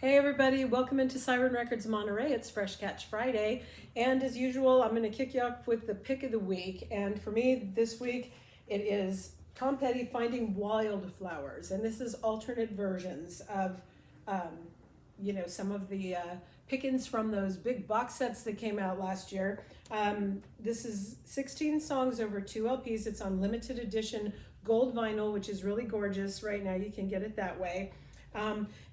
Hey everybody, welcome into Siren Records Monterey. It's Fresh Catch Friday, and as usual, I'm going to kick you off with the pick of the week. And for me this week, it is Tom Petty, Finding Wildflowers, and this is alternate versions of, some of the pickings from those big box sets that came out last year. This is 16 songs over 2 LPs. It's on limited edition gold vinyl, which is really gorgeous right now. You can get it that way.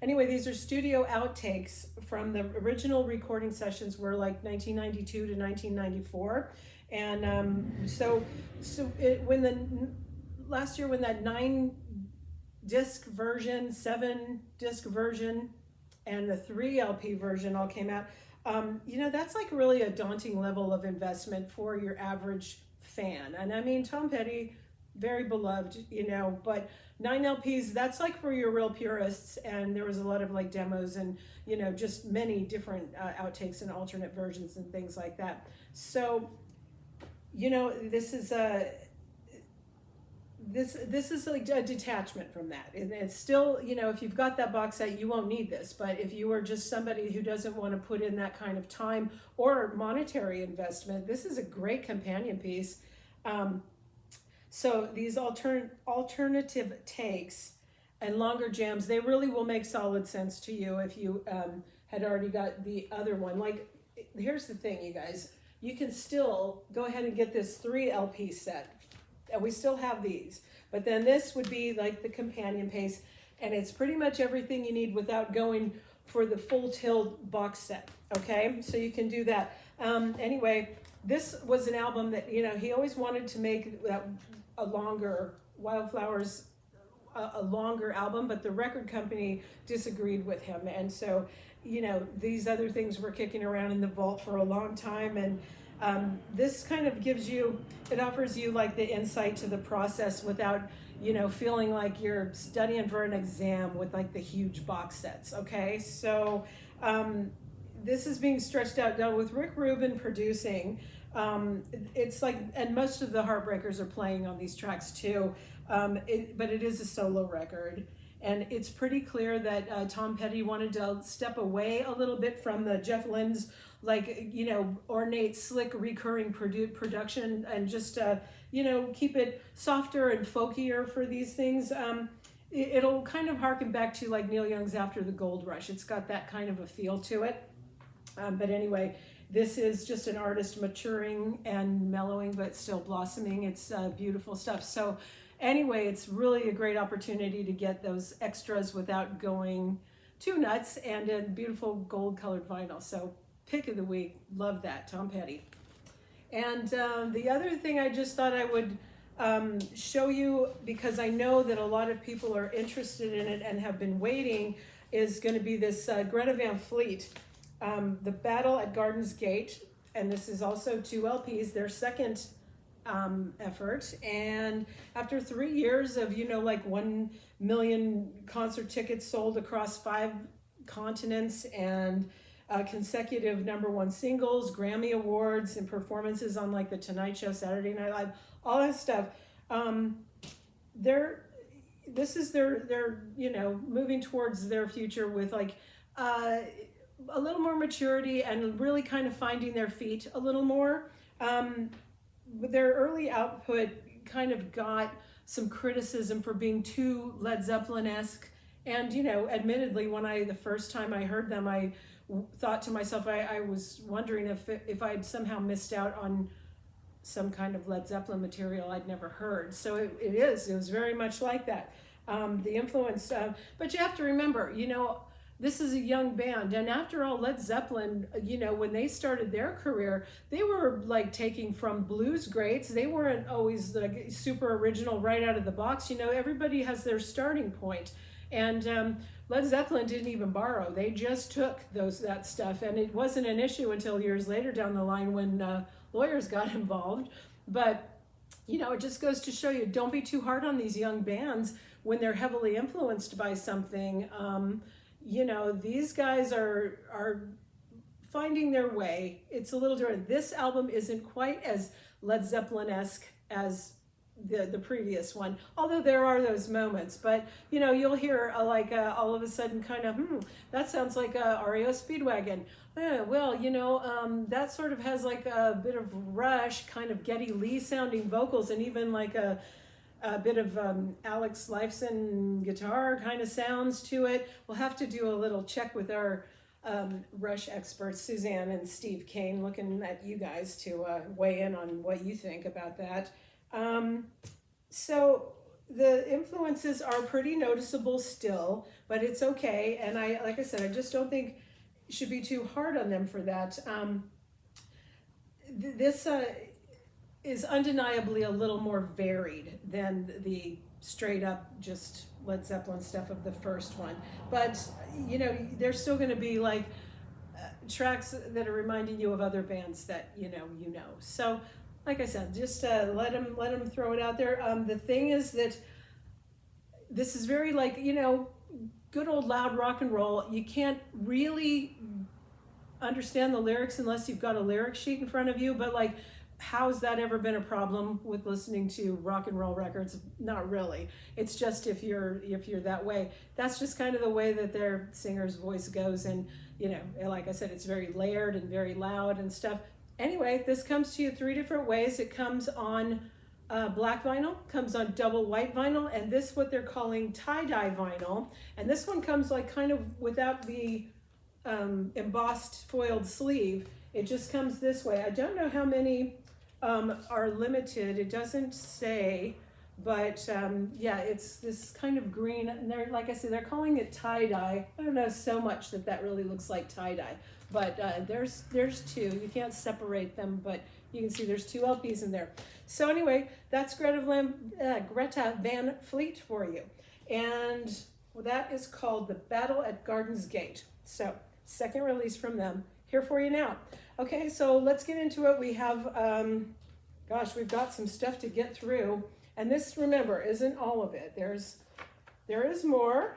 Anyway, these are studio outtakes from the original recording sessions were like 1992 to 1994. And last year when that 9-disc version, 7-disc version, and the 3 LP version all came out, that's like really a daunting level of investment for your average fan. And I mean, Tom Petty, very beloved, but 9 LPs, that's like for your real purists. And there was a lot of like demos and, just many different outtakes and alternate versions and things like that. So, this is this is like a detachment from that. And it's still, if you've got that box set, you won't need this. But if you are just somebody who doesn't want to put in that kind of time or monetary investment, this is a great companion piece. So these alternative takes and longer jams, they really will make solid sense to you if you had already got the other one. Like, here's the thing, you guys. You can still go ahead and get this 3 LP set. And we still have these. But then this would be like the companion piece. And it's pretty much everything you need without going for the full tilt box set. Okay? So you can do that. Anyway, this was an album that, he always wanted to make a longer Wildflowers, a longer album, but the record company disagreed with him. And so, these other things were kicking around in the vault for a long time. And this kind of it offers you like the insight to the process without, feeling like you're studying for an exam with like the huge box sets. Okay. So, this is being stretched out now with Rick Rubin producing. It's like, and most of the Heartbreakers are playing on these tracks too, but it is a solo record. And it's pretty clear that Tom Petty wanted to step away a little bit from the Jeff Lynne's, like, ornate, slick, recurring production and just, keep it softer and folkier for these things. It'll kind of harken back to like Neil Young's After the Gold Rush. It's got that kind of a feel to it. But anyway, this is just an artist maturing and mellowing, but still blossoming. It's beautiful stuff. So anyway, it's really a great opportunity to get those extras without going too nuts, and a beautiful gold colored vinyl. So pick of the week, love that, Tom Petty. And the other thing I just thought I would show you, because I know that a lot of people are interested in it and have been waiting, is going to be this Greta Van Fleet. The Battle at Garden's Gate, and this is also 2 LPs, their second effort. And after 3 years of, like 1 million concert tickets sold across 5 continents and consecutive #1 singles, Grammy Awards, and performances on like The Tonight Show, Saturday Night Live, all that stuff, this is their moving towards their future with like a little more maturity and really kind of finding their feet a little more. Their early output kind of got some criticism for being too Led Zeppelin-esque. And, admittedly, the first time I heard them, I thought to myself, I was wondering if I'd somehow missed out on some kind of Led Zeppelin material I'd never heard. So it was very much like that. The influence, but you have to remember, this is a young band, and after all, Led Zeppelin, when they started their career, they were like taking from blues greats. They weren't always like super original right out of the box. Everybody has their starting point, and Led Zeppelin didn't even borrow. They just took that stuff, and it wasn't an issue until years later down the line when lawyers got involved. But it just goes to show you, don't be too hard on these young bands when they're heavily influenced by something. These guys are finding their way. It's a little different. This album isn't quite as Led Zeppelin-esque as the previous one, although there are those moments. But you know, you'll hear all of a sudden kind of that sounds like a REO Speedwagon. Well, you know, that sort of has like a bit of Rush, kind of Geddy Lee sounding vocals, and even like a bit of Alex Lifeson guitar kind of sounds to it. We'll have to do a little check with our Rush experts, Suzanne and Steve Kane, looking at you guys to weigh in on what you think about that. So the influences are pretty noticeable still, but it's okay. And like I said, I just don't think you should be too hard on them for that. This is undeniably a little more varied than the straight up just Led Zeppelin stuff of the first one, but you know, there's still going to be like tracks that are reminding you of other bands that you know. So like I said, just let them throw it out there. The thing is that this is very like, you know, good old loud rock and roll. You can't really understand the lyrics unless you've got a lyric sheet in front of you, but like, how's that ever been a problem with listening to rock and roll records? Not really. It's just if you're that way. That's just kind of the way that their singer's voice goes, and you know, like I said, it's very layered and very loud and stuff. Anyway, this comes to you 3 different ways. It comes on black vinyl, comes on double white vinyl, and this what they're calling tie-dye vinyl. And this one comes like kind of without the embossed foiled sleeve. It just comes this way. I don't know how many are limited. It doesn't say, but yeah, it's this kind of green. And they're, like I said, they're calling it tie-dye. I don't know so much that really looks like tie-dye, but there's 2. You can't separate them, but you can see there's 2 LPs in there. So anyway, that's Greta Van Fleet for you. And that is called The Battle at Garden's Gate. So second release from them, here for you now. Okay, so let's get into it. We have, gosh, we've got some stuff to get through. And this, remember, isn't all of it. There is more.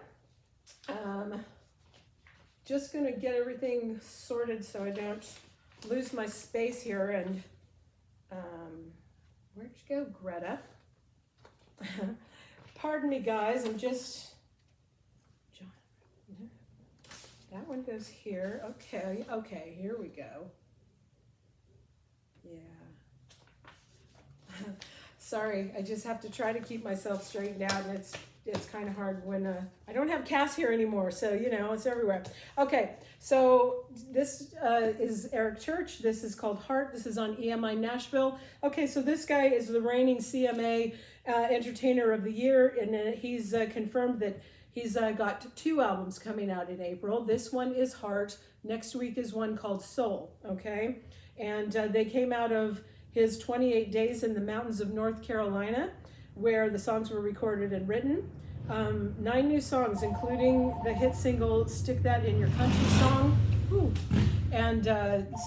Just gonna get everything sorted so I don't lose my space here. And where'd you go, Greta? Pardon me, guys. I'm just, John. That one goes here. Okay, here we go. Yeah. Sorry, I just have to try to keep myself straightened out, and it's kind of hard when I don't have Cass here anymore, so you know, it's everywhere. Okay, so this is Eric Church. This is called Heart. This is on EMI Nashville. Okay, so this guy is the reigning CMA Entertainer of the Year, and he's confirmed that he's got 2 albums coming out in April. This one is Heart. Next week is one called Soul, okay? And they came out of his 28 days in the mountains of North Carolina, where the songs were recorded and written. 9 new songs, including the hit single, Stick That in Your Country song. Ooh. And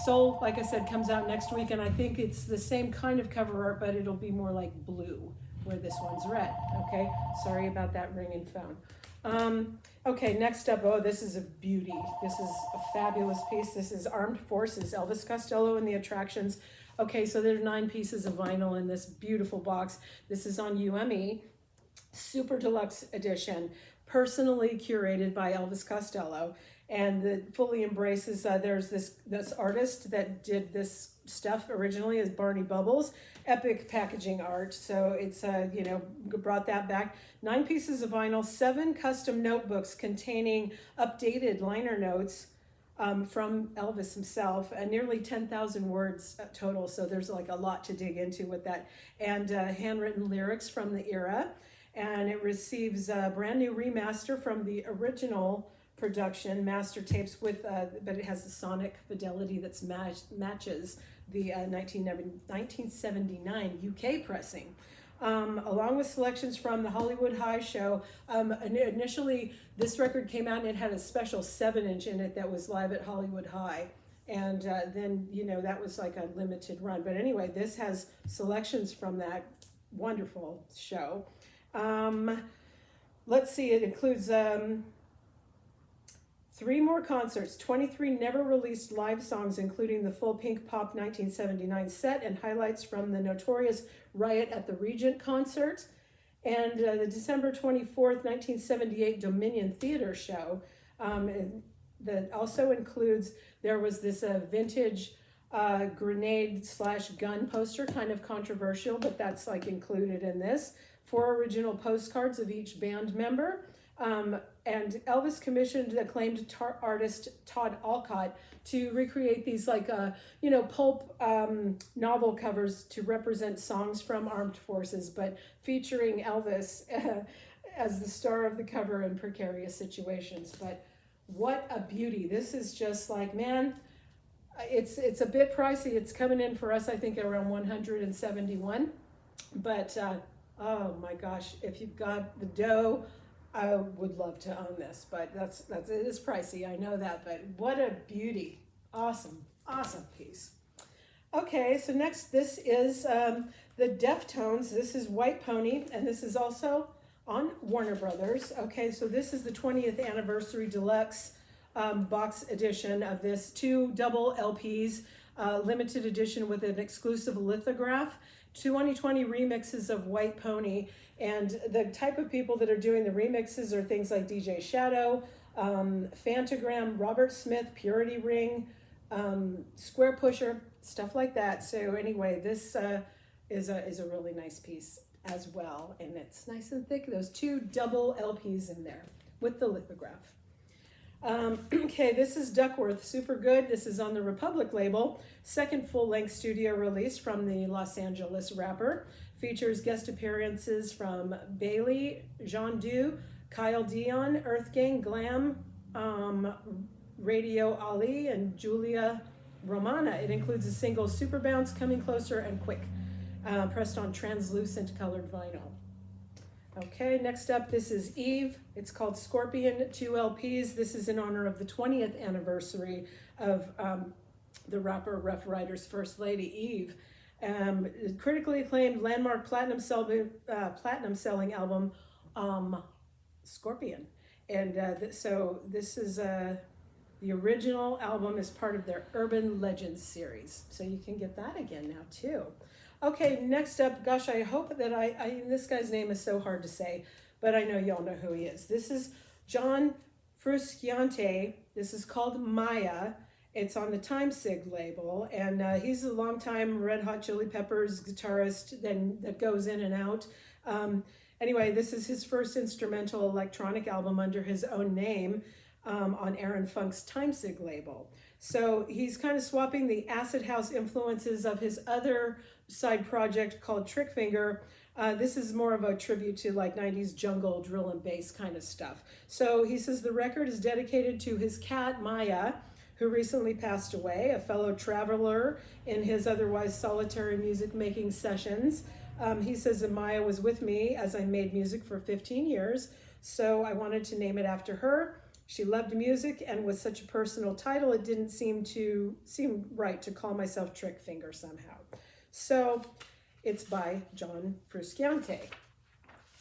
Soul, like I said, comes out next week, and I think it's the same kind of cover art, but it'll be more like blue, where this one's red, okay? Sorry about that ringing phone. Okay, next up, oh, this is a beauty. This is a fabulous piece. This is Armed Forces, Elvis Costello and the Attractions. Okay, so there's 9 pieces of vinyl in this beautiful box. This is on UME, super deluxe edition, personally curated by Elvis Costello. And it fully embraces, there's this artist that did this stuff originally as Barney Bubbles, epic packaging art. So it's, you know, brought that back. 9 pieces of vinyl, 7 custom notebooks containing updated liner notes from Elvis himself, and nearly 10,000 words total. So there's like a lot to dig into with that. And handwritten lyrics from the era. And it receives a brand new remaster from the original production master tapes with, but it has the sonic fidelity that's matches the 1979 UK pressing. Along with selections from the Hollywood High show. Initially, this record came out and it had a special 7-inch in it that was live at Hollywood High. And then, you know, that was like a limited run. But anyway, this has selections from that wonderful show. Let's see, it includes 3 more concerts, 23 never released live songs, including the full Pink Pop 1979 set and highlights from the notorious Riot at the Regent concert, and the December 24th, 1978 Dominion Theater show. That also includes, there was this vintage grenade slash gun poster, kind of controversial, but that's like included in this. 4 original postcards of each band member. And Elvis commissioned acclaimed artist Todd Alcott to recreate these like, pulp novel covers to represent songs from armed forces, but featuring Elvis as the star of the cover in precarious situations. But what a beauty. This is just like, man, it's a bit pricey. It's coming in for us, I think, around 171. But oh my gosh, if you've got the dough, I would love to own this, but it is pricey, I know that, but what a beauty. Awesome piece. Okay, so next this is the Deftones. This is White Pony, and this is also on Warner Brothers. Okay, so this is the 20th anniversary deluxe box edition of this, 2 double LPs, limited edition with an exclusive lithograph, 2020 remixes of White Pony. And the type of people that are doing the remixes are things like DJ Shadow, Fantagram, Robert Smith, Purity Ring, Square Pusher, stuff like that. So anyway, this is a really nice piece as well. And it's nice and thick. Those 2 double LPs in there with the lithograph. Okay, this is Duckworth, Super Good. This is on the Republic label. 2nd full-length studio release from the Los Angeles rapper. Features guest appearances from Bailey, Jean Du, Kyle Dion, Earth Gang, Glam, Radio Ali, and Julia Romana. It includes a single, Super Bounce, Coming Closer, and Quick, pressed on translucent colored vinyl. Okay, next up, this is Eve. It's called Scorpion, 2 LPs. This is in honor of the 20th anniversary of the rapper Rough Riders' First Lady, Eve. Critically acclaimed landmark platinum selling album, Scorpion. And so this is the original album is part of their Urban Legends series. So you can get that again now too. Okay, next up, gosh, I hope that this guy's name is so hard to say, but I know y'all know who he is. This is John Frusciante. This is called Maya. It's on the Time Sig label, and he's a longtime Red Hot Chili Peppers guitarist that goes in and out. Anyway, this is his first instrumental electronic album under his own name on Aaron Funk's Time Sig label. So he's kind of swapping the acid house influences of his other side project called Trick Finger. This is more of a tribute to like 90s jungle drill and bass kind of stuff. So he says the record is dedicated to his cat, Maya, who recently passed away, a fellow traveler in his otherwise solitary music making sessions. He says that Maya was with me as I made music for 15 years, so I wanted to name it after her. She loved music, and with such a personal title, it didn't seem right to call myself Trick Finger somehow. So it's by John Frusciante.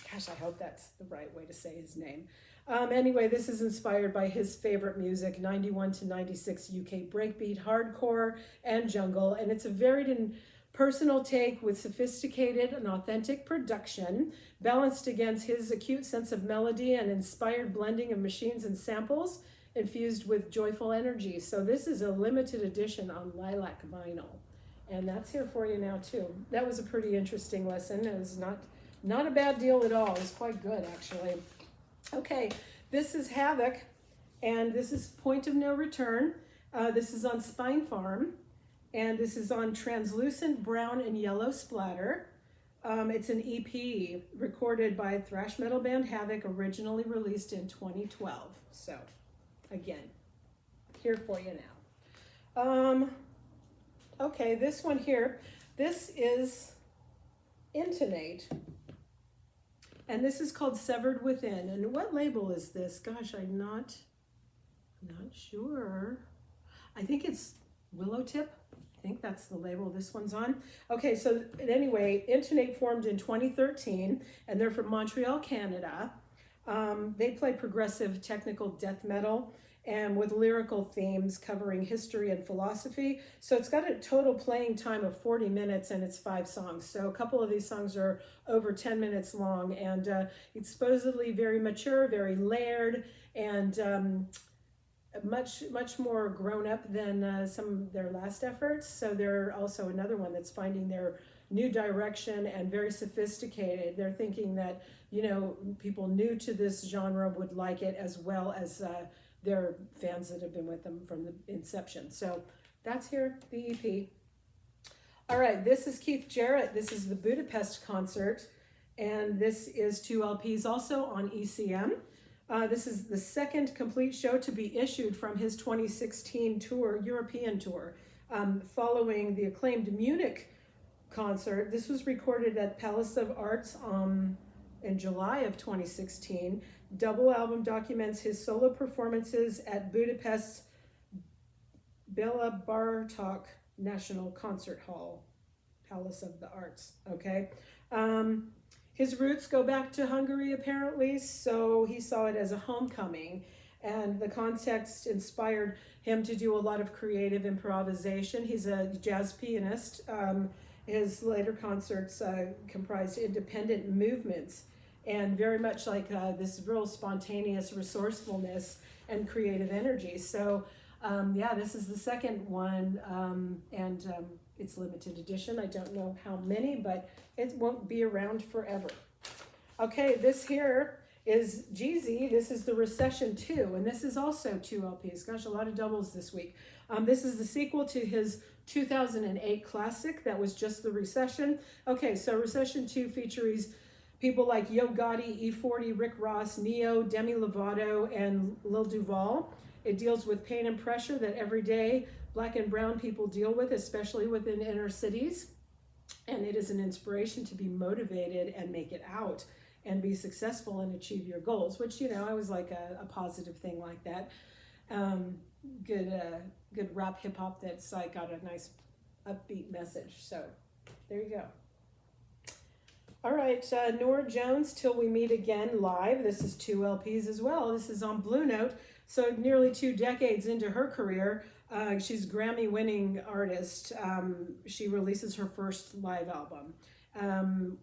Gosh, I hope that's the right way to say his name. Anyway, this is inspired by his favorite music, 91 to 96 UK breakbeat, hardcore, and jungle, and it's a varied and personal take with sophisticated and authentic production, balanced against his acute sense of melody and inspired blending of machines and samples, infused with joyful energy. So this is a limited edition on lilac vinyl, and that's here for you now too. That was a pretty interesting listen. It was not a bad deal at all. It was quite good, actually. Okay, this is Havoc, and this is Point of No Return. This is on Spine Farm, and this is on Translucent Brown and Yellow Splatter. It's an EP recorded by thrash metal band Havoc, originally released in 2012. So, again, here for you now. Okay, this one here, this is Intonate. And this is called Severed Within. And what label is this? Gosh, I'm not sure. I think it's Willowtip. I think that's the label this one's on. Okay, so anyway, Intonate formed in 2013, and they're from Montreal, Canada. They play progressive technical death metal, and with lyrical themes covering history and philosophy. So it's got a total playing time of 40 minutes and it's 5 songs. So a couple of these songs are over 10 minutes long, and it's supposedly very mature, very layered, and much more grown up than some of their last efforts. So they're also another one that's finding their new direction and very sophisticated. They're thinking that, people new to this genre would like it, as well as their fans that have been with them from the inception. So that's here, the EP. All right, this is Keith Jarrett. This is the Budapest concert, and this is 2 LPs also on ECM. This is the second complete show to be issued from his 2016 tour, European tour, following the acclaimed Munich concert. This was recorded at Palace of Arts in July of 2016. Double album documents his solo performances at Budapest's Bela Bartok National Concert Hall, Palace of the Arts, okay? His roots go back to Hungary, apparently, so he saw it as a homecoming, and the context inspired him to do a lot of creative improvisation. He's a jazz pianist. His later concerts comprised independent movements, and very much like this real spontaneous resourcefulness and creative energy. So, this is the second one, and it's limited edition. I don't know how many, but it won't be around forever. Okay, this here is Jeezy. This is the Recession 2, and this is also 2 LPs. Gosh, a lot of doubles this week. This is the sequel to his 2008 classic that was just the Recession. Okay, so Recession 2 features people like Yo Gotti, E40, Rick Ross, Neo, Demi Lovato, and Lil Duval. It deals with pain and pressure that every day Black and brown people deal with, especially within inner cities. And it is an inspiration to be motivated and make it out and be successful and achieve your goals, which, I always like a positive thing like that. Good rap hip hop that's got a nice upbeat message. So there you go. All right, Nora Jones, Till We Meet Again live. This is 2 LPs as well. This is on Blue Note. So nearly 2 decades into her career, she's a Grammy-winning artist. She releases her first live album.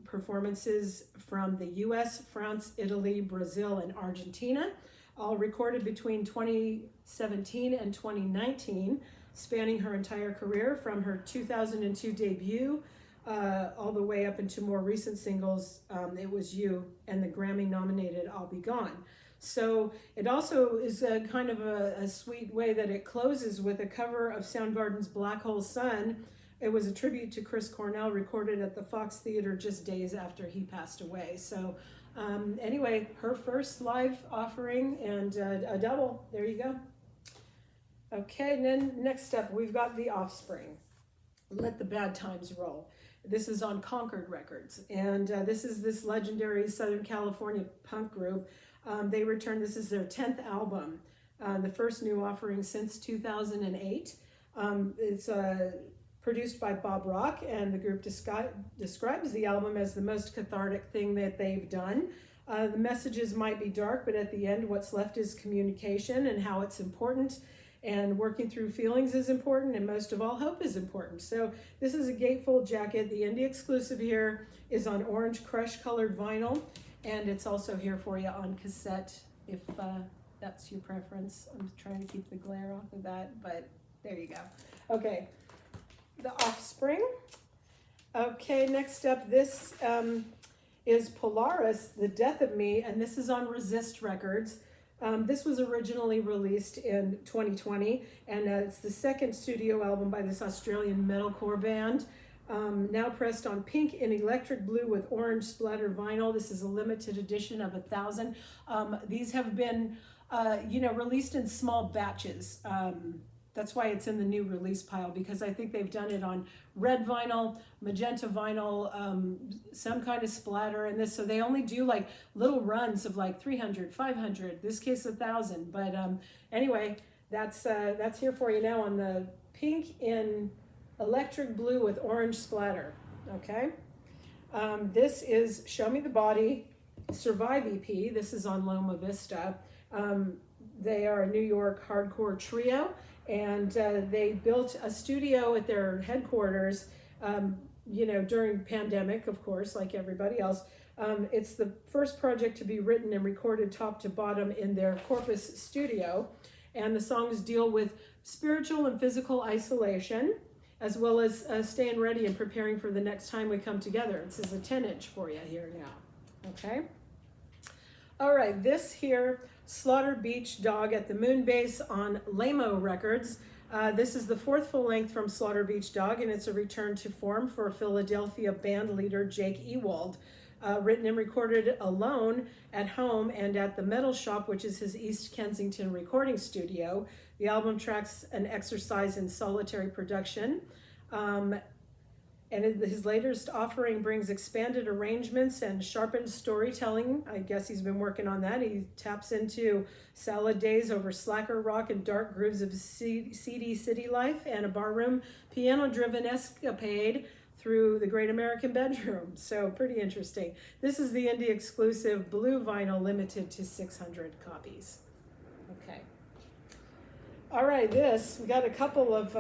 Performances from the US, France, Italy, Brazil, and Argentina, all recorded between 2017 and 2019, spanning her entire career from her 2002 debut all the way up into more recent singles, It Was You, and the Grammy-nominated I'll Be Gone. So it also is a kind of a sweet way that it closes with a cover of Soundgarden's Black Hole Sun. It was a tribute to Chris Cornell, recorded at the Fox Theater just days after he passed away. So anyway, her first live offering and a double. There you go. Okay, and then next up, we've got The Offspring. Let the Bad Times Roll. This is on Concord Records, and this is this legendary Southern California punk group. They returned, this is their 10th album, the first new offering since 2008. It's produced by Bob Rock, and the group describes the album as the most cathartic thing that they've done. The messages might be dark, but at the end, what's left is communication and how it's important. And working through feelings is important, and most of all, hope is important. So this is a gatefold jacket. The indie exclusive here is on orange crush-colored vinyl, and it's also here for you on cassette, if that's your preference. I'm trying to keep the glare off of that, but there you go. Okay, The Offspring. Okay, next up, this is Polaris, The Death of Me, and this is on Resist Records. This was originally released in 2020, and it's the second studio album by this Australian metalcore band, now pressed on pink and electric blue with orange splatter vinyl. This is a limited edition of 1,000. These have been, released in small batches. That's why it's in the new release pile, because I think they've done it on red vinyl, magenta vinyl, some kind of splatter and this. So they only do like little runs of like 300, 500, this case 1,000. But anyway, that's here for you now on the pink in electric blue with orange splatter. Okay. This is Show Me the Body, Survive EP. This is on Loma Vista. They are a New York hardcore trio, and they built a studio at their headquarters, during pandemic, of course, like everybody else. It's the first project to be written and recorded top to bottom in their Corpus studio, and the songs deal with spiritual and physical isolation, as well as staying ready and preparing for the next time we come together. This is a 10-inch for you here now, okay? All right, this here, Slaughter Beach Dog at the Moon Base on Lamo Records. This is the fourth full length from Slaughter Beach Dog, and it's a return to form for Philadelphia band leader Jake Ewald. Written and recorded alone at home and at the Metal Shop, which is his East Kensington recording studio. The album tracks an exercise in solitary production. And his latest offering brings expanded arrangements and sharpened storytelling. I guess he's been working on that. He taps into salad days over slacker rock and dark grooves of seedy city life and a barroom piano-driven escapade through the Great American Bedroom. So pretty interesting. This is the indie exclusive blue vinyl, limited to 600 copies. Okay. All right, we got a couple of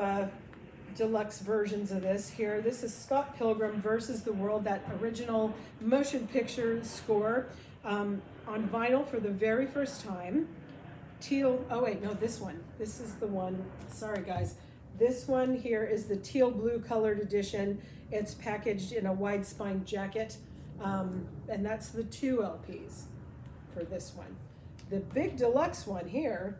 deluxe versions of this here. This is Scott Pilgrim versus the World, that original motion picture score, on vinyl for the very first time. This one. This is the one. Sorry, guys. This one here is the teal blue colored edition. It's packaged in a wide spine jacket, and that's the 2 LPs for this one. The big deluxe one here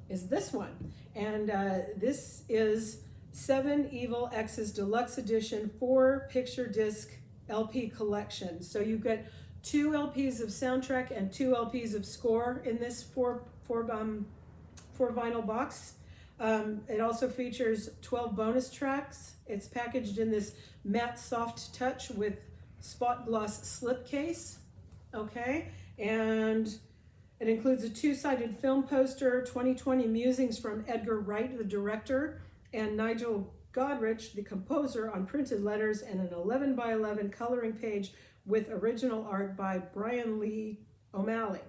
is this one, and this is 7 Evil X's Deluxe Edition 4 picture disc LP collection. So you get 2 LPs of soundtrack and 2 LPs of score in this 4 vinyl box. It also features 12 bonus tracks. It's packaged in this matte soft touch with spot gloss slipcase, okay? And it includes a 2-sided film poster, 2020 musings from Edgar Wright, the director, and Nigel Godrich, the composer, on printed letters, and an 11 by 11 coloring page with original art by Brian Lee O'Malley.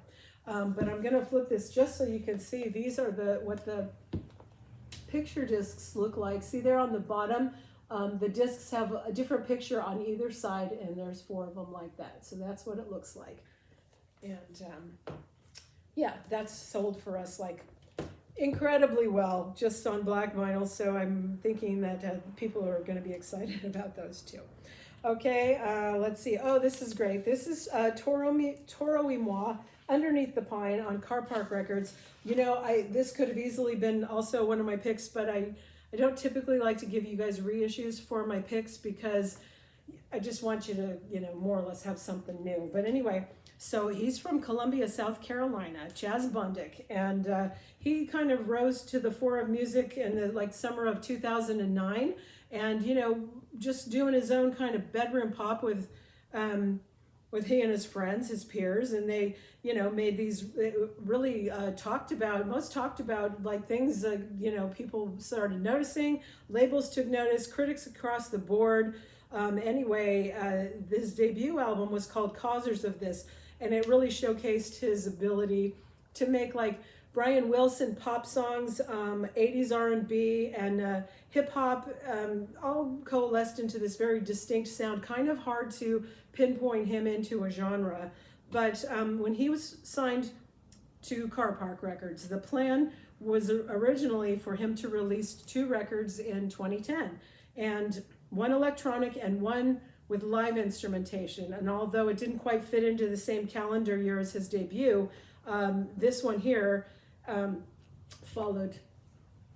But I'm gonna flip this just so you can see. These are what the picture discs look like. See there on the bottom, the discs have a different picture on either side, and there's 4 of them like that. So that's what it looks like. And yeah, that's sold for us like incredibly well just on black vinyl. So I'm thinking that people are going to be excited about those too. Okay, let's see. Oh, this is great. This is Toro y Moi, Underneath the Pine on Car Park Records. You know, this could have easily been also one of my picks, but I don't typically like to give you guys reissues for my picks because I just want you to, more or less have something new. But anyway, so he's from Columbia, South Carolina, Chaz Bundick, and he kind of rose to the fore of music in the summer of 2009, and just doing his own kind of bedroom pop with he and his friends, his peers, and they made these really talked about like things people started noticing, labels took notice, critics across the board. His debut album was called Causers of This, and it really showcased his ability to make like Brian Wilson pop songs, 80s R&B, and hip hop, all coalesced into this very distinct sound. Kind of hard to pinpoint him into a genre, but when he was signed to Car Park Records, the plan was originally for him to release 2 records in 2010, and 1 electronic and 1 with live instrumentation. And although it didn't quite fit into the same calendar year as his debut, this one here followed.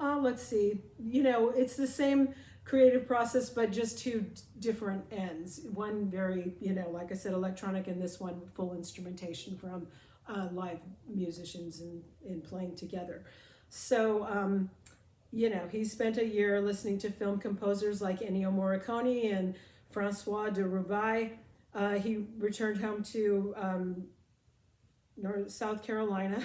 Let's see, it's the same creative process, but just 2 different ends. One very, like I said, electronic, and this one full instrumentation from live musicians and playing together. So, he spent a year listening to film composers like Ennio Morricone and Francois de Roubaix. He returned home to South Carolina.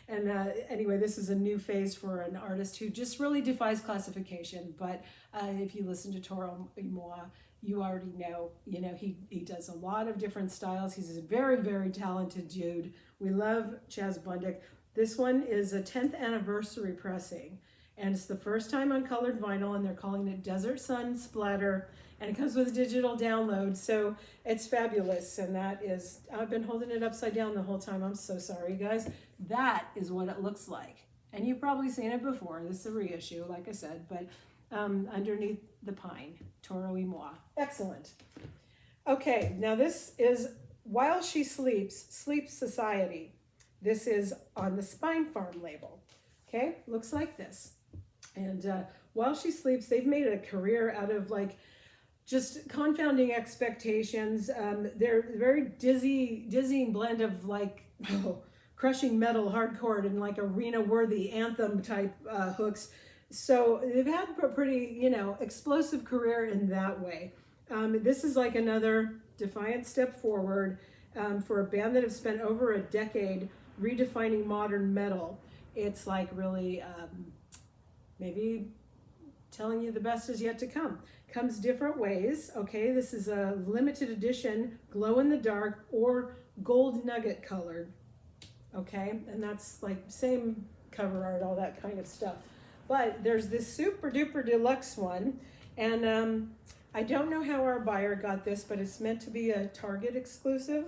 And anyway, this is a new phase for an artist who just really defies classification. But if you listen to Toro y Moi, you already know, he does a lot of different styles. He's a very, very talented dude. We love Chaz Bundick. This one is a 10th anniversary pressing, and it's the first time on colored vinyl, and they're calling it Desert Sun Splatter, and it comes with a digital download, so it's fabulous. And that is, I've been holding it upside down the whole time. I'm so sorry, guys. That is what it looks like. And you've probably seen it before. This is a reissue, like I said, but underneath the pine, Toro y Moi. Excellent. Okay, now this is While She Sleeps, Sleep Society. This is on the Spine Farm label. Okay, looks like this. And While She Sleeps, they've made a career out of like just confounding expectations. They're very dizzying blend of like crushing metal, hardcore, and like arena-worthy anthem type hooks. So they've had a pretty, explosive career in that way. This is like another defiant step forward for a band that have spent over a decade redefining modern metal. It's like really maybe telling you the best is yet to come. Comes different ways. Okay, this is a limited edition, glow in the dark or gold nugget colored. Okay, and that's like same cover art, all that kind of stuff. But there's this super duper deluxe one, and I don't know how our buyer got this, but it's meant to be a Target exclusive.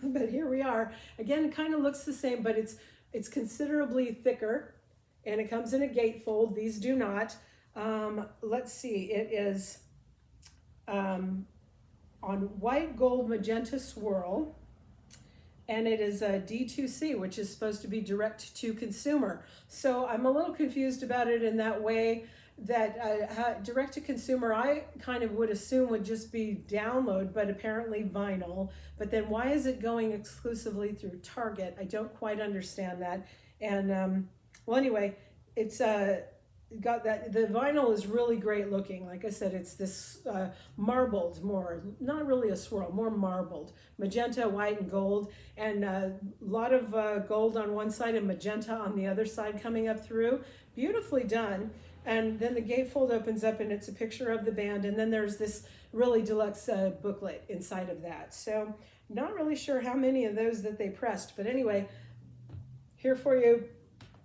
But here we are. Again, it kind of looks the same, but it's considerably thicker, and it comes in a gatefold. These do not. Let's see, it is on white, gold, magenta swirl, and it is a D2C, which is supposed to be direct to consumer. So I'm a little confused about it in that way that direct to consumer, I kind of would assume would just be download, but apparently vinyl. But then why is it going exclusively through Target? I don't quite understand that. And well, anyway, it's got that, the vinyl is really great looking. Like I said, it's this marbled, more, not really a swirl, more marbled, magenta, white, and gold, and a lot of gold on one side and magenta on the other side coming up through. Beautifully done. And then the gatefold opens up and it's a picture of the band, and then there's this really deluxe booklet inside of that. So not really sure how many of those that they pressed, but anyway, here for you,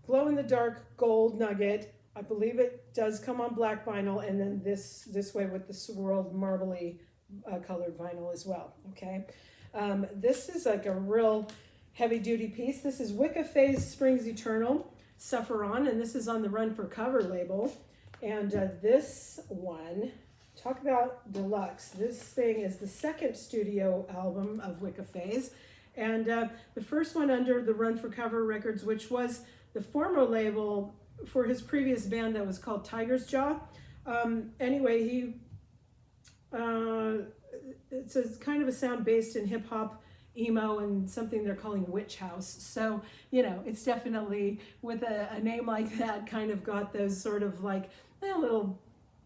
glow in the dark gold nugget. I believe it does come on black vinyl, and then this way with the swirled marbly colored vinyl as well. Okay, this is like a real heavy duty piece. This is Wicca Phase Springs Eternal, Suffer On, and this is on the Run for Cover label. And this one, talk about deluxe. This thing is the second studio album of Wicca Phase, and the first one under the Run for Cover Records, which was the former label for his previous band that was called Tiger's Jaw. Anyway, it's a kind of a sound based in hip hop, emo, and something they're calling Witch House. So, it's definitely with a name like that, kind of got those sort of like little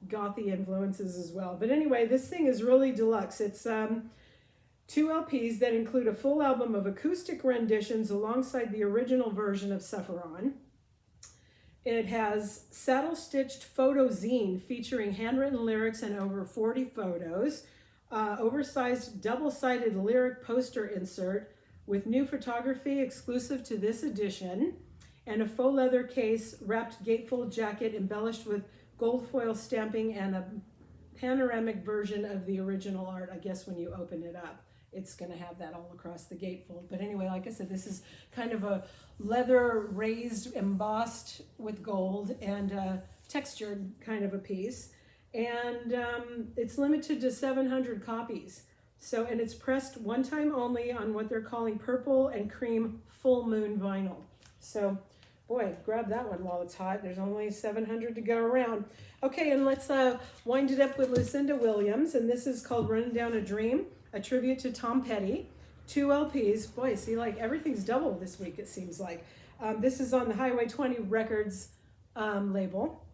gothy influences as well. But anyway, this thing is really deluxe. It's 2 LPs that include a full album of acoustic renditions alongside the original version of Suffer On. It has saddle-stitched photo zine featuring handwritten lyrics and over 40 photos, oversized double-sided lyric poster insert with new photography exclusive to this edition, and a faux leather case wrapped gatefold jacket embellished with gold foil stamping and a panoramic version of the original art. I guess when you open it up, it's going to have that all across the gatefold. But anyway, like I said, this is kind of a leather raised, embossed with gold and textured kind of a piece. And it's limited to 700 copies. So, and it's pressed one time only on what they're calling purple and cream full moon vinyl. So, boy, grab that one while it's hot. There's only 700 to go around. Okay, and let's wind it up with Lucinda Williams. And this is called Running Down a Dream, a tribute to Tom Petty. 2 LPs. Boy, see, like everything's double this week, it seems like. This is on the Highway 20 Records label.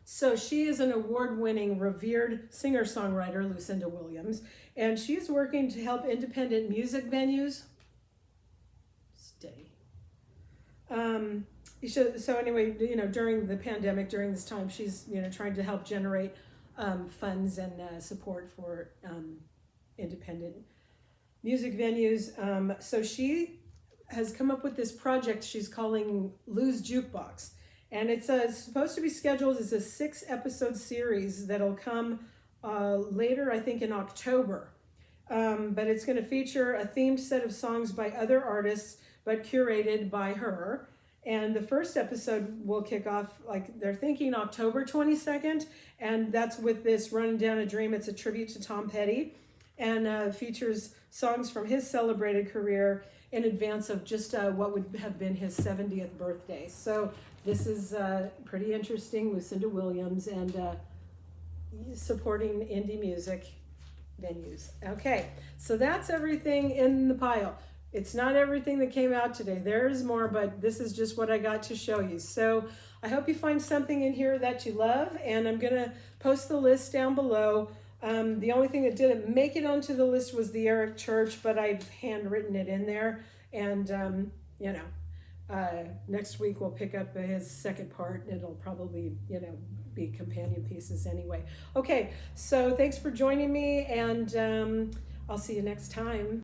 So she is an award-winning, revered singer-songwriter, Lucinda Williams, and she's working to help independent music venues. Steady. So anyway, during the pandemic, during this time, she's trying to help generate funds and support for independent music venues. So she has come up with this project she's calling Lou's Jukebox. And it's supposed to be scheduled as a 6-episode series that'll come later, I think in October. But it's going to feature a themed set of songs by other artists, but curated by her. And the first episode will kick off, like they're thinking October 22nd. And that's with this Running Down a Dream. It's a tribute to Tom Petty, and features songs from his celebrated career in advance of just what would have been his 70th birthday. So this is pretty interesting. Lucinda Williams and supporting indie music venues. Okay, so that's everything in the pile. It's not everything that came out today. There's more, but this is just what I got to show you. So I hope you find something in here that you love, and I'm going to post the list down below. The only thing that didn't make it onto the list was the Eric Church, but I've handwritten it in there. And, you know, next week we'll pick up his second part, and it'll probably, you know, be companion pieces anyway. Okay, so thanks for joining me, and I'll see you next time.